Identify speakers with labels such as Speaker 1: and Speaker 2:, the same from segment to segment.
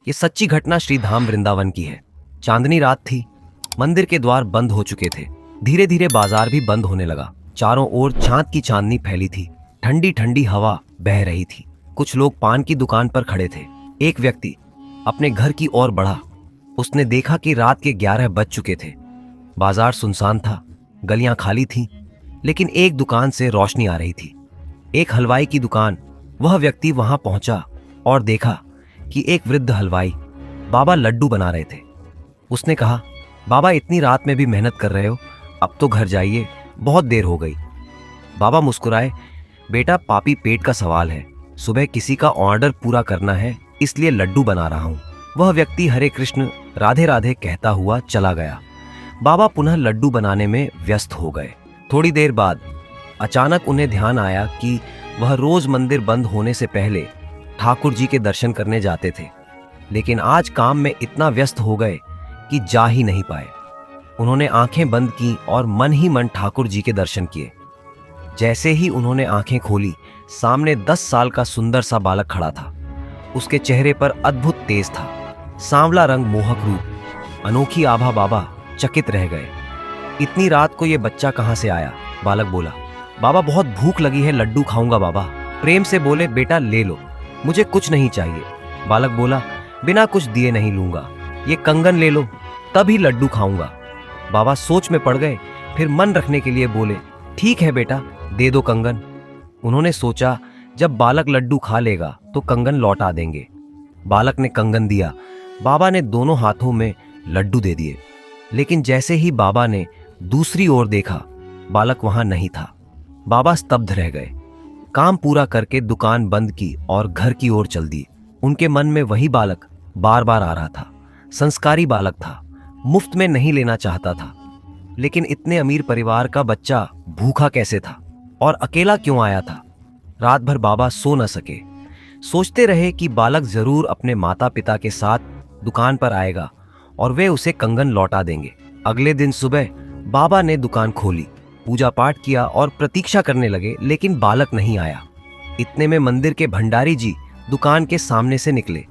Speaker 1: ये सच्ची घटना श्री धाम वृंदावन की है। चांदनी रात थी। मंदिर के द्वार बंद हो चुके थे। धीरे धीरे बाजार भी बंद होने लगा। चारों ओर चांद की चांदनी फैली थी। ठंडी ठंडी हवा बह रही थी। कुछ लोग पान की दुकान पर खड़े थे। एक व्यक्ति अपने घर की ओर बढ़ा। उसने देखा कि रात के 11 बज चुके थे। बाजार सुनसान था, गलियां खाली थीं, लेकिन एक दुकान से रोशनी आ रही थी। एक हलवाई की दुकान। वह व्यक्ति वहां पहुंचा और देखा कि एक वृद्ध हलवाई बाबा लड्डू बना रहे थे। उसने कहा, बाबा इतनी रात में भी मेहनत कर रहे हो, अब तो घर जाइए, बहुत देर हो गई। बाबा मुस्कुराए, बेटा पापी पेट का सवाल है, सुबह किसी का ऑर्डर पूरा करना है, इसलिए लड्डू बना रहा हूं। वह व्यक्ति हरे कृष्ण राधे राधे कहता हुआ चला गया। बाबा पुनः लड्डू बनाने में व्यस्त हो गए। थोड़ी देर बाद अचानक उन्हें ध्यान आया कि वह रोज मंदिर बंद होने से पहले ठाकुर जी के दर्शन करने जाते थे, लेकिन आज काम में इतना व्यस्त हो गए कि जा ही नहीं पाए। उन्होंने आंखें बंद की और मन ही मन ठाकुर जी के दर्शन किए। जैसे ही उन्होंने आंखें खोली, सामने 10 साल का सुंदर सा बालक खड़ा था। उसके चेहरे पर अद्भुत तेज था, सांवला रंग, मोहक रूप, अनोखी आभा। बाबा चकित रह गए। इतनी रात को ये बच्चा कहां से आया? बालक बोला, बाबा बहुत भूख लगी है, लड्डू खाऊंगा। बाबा प्रेम से बोले, बेटा ले लो, मुझे कुछ नहीं चाहिए। बालक बोला, बिना कुछ दिए नहीं लूंगा, ये कंगन ले लो, तभी लड्डू खाऊंगा। बाबा सोच में पड़ गए, फिर मन रखने के लिए बोले, ठीक है बेटा, दे दो कंगन। उन्होंने सोचा, जब बालक लड्डू खा लेगा तो कंगन लौटा देंगे। बालक ने कंगन दिया। बाबा ने दोनों हाथों में लड्डू दे दिए, लेकिन जैसे ही बाबा ने दूसरी ओर देखा, बालक वहां नहीं था। बाबा स्तब्ध रह गए। काम पूरा करके दुकान बंद की और घर की ओर चल दिए। उनके मन में वही बालक बार बार आ रहा था। संस्कारी बालक था, मुफ्त में नहीं लेना चाहता था, लेकिन इतने अमीर परिवार का बच्चा भूखा कैसे था और अकेला क्यों आया था? रात भर बाबा सो न सके। सोचते रहे कि बालक जरूर अपने माता पिता के साथ दुकान पर आएगा और वे उसे कंगन लौटा देंगे। अगले दिन सुबह बाबा ने दुकान खोली, पूजा पाठ किया और प्रतीक्षा करने लगे, लेकिन बालक नहीं आया। इतने में मंदिर के भंडारी जी दुकान के सामने से निकले।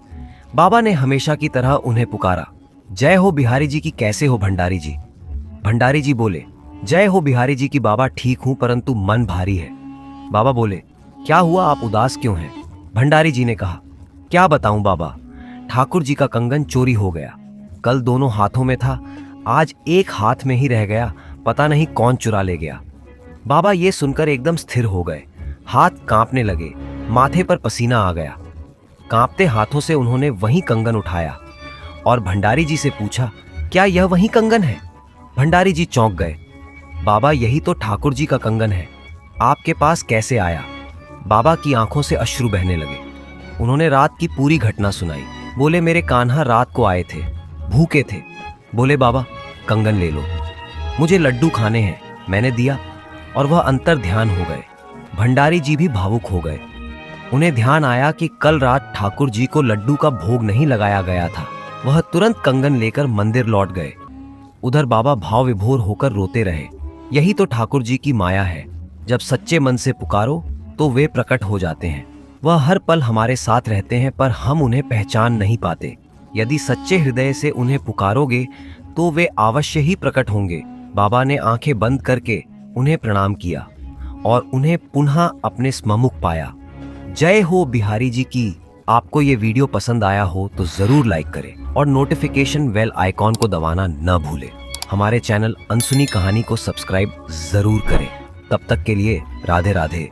Speaker 1: बाबा ने हमेशा की तरह उन्हें पुकारा, जय हो बिहारी जी की, कैसे हो भंडारी जी? भंडारी जी बोले, जय हो बिहारी जी की बाबा, ठीक हूं परंतु मन भारी है। बाबा बोले, क्या हुआ, आप उदास क्यों हैं? भंडारी जी ने कहा, क्या बताऊं बाबा, ठाकुर जी का कंगन चोरी हो गया। कल दोनों हाथों में था, आज एक हाथ में ही रह गया, पता नहीं कौन चुरा ले गया। बाबा ये सुनकर एकदम स्थिर हो गए। हाथ कांपने लगे, माथे पर पसीना आ गया। कांपते हाथों से उन्होंने वही कंगन उठाया और भंडारी जी से पूछा, क्या यह वही कंगन है? भंडारी जी चौंक गए। बाबा यही तो ठाकुर जी का कंगन है, आपके पास कैसे आया? बाबा की आंखों से अश्रु बहने लगे। उन्होंने रात की पूरी घटना सुनाई। बोले, मेरे कान्हा रात को आए थे, भूखे थे। बोले, बाबा कंगन ले लो, मुझे लड्डू खाने हैं। मैंने दिया और वह अंतर ध्यान हो गए। भंडारी जी भी भावुक हो गए। उन्हें ध्यान आया कि कल रात ठाकुर जी को लड्डू का भोग नहीं लगाया गया था। वह तुरंत कंगन लेकर मंदिर लौट गए। उधर बाबा भाव विभोर होकर रोते रहे। यही तो ठाकुर जी की माया है, जब सच्चे मन से पुकारो तो वे प्रकट हो जाते हैं। वह हर पल हमारे साथ रहते हैं, पर हम उन्हें पहचान नहीं पाते। यदि सच्चे हृदय से उन्हें पुकारोगे तो वे अवश्य ही प्रकट होंगे। बाबा ने आंखें बंद करके उन्हें प्रणाम किया और उन्हें पुनः अपने सम्मुख पाया। जय हो बिहारी जी की। आपको ये वीडियो पसंद आया हो तो जरूर लाइक करें और नोटिफिकेशन बेल आइकॉन को दबाना न भूलें। हमारे चैनल अनसुनी कहानी को सब्सक्राइब जरूर करें। तब तक के लिए राधे राधे।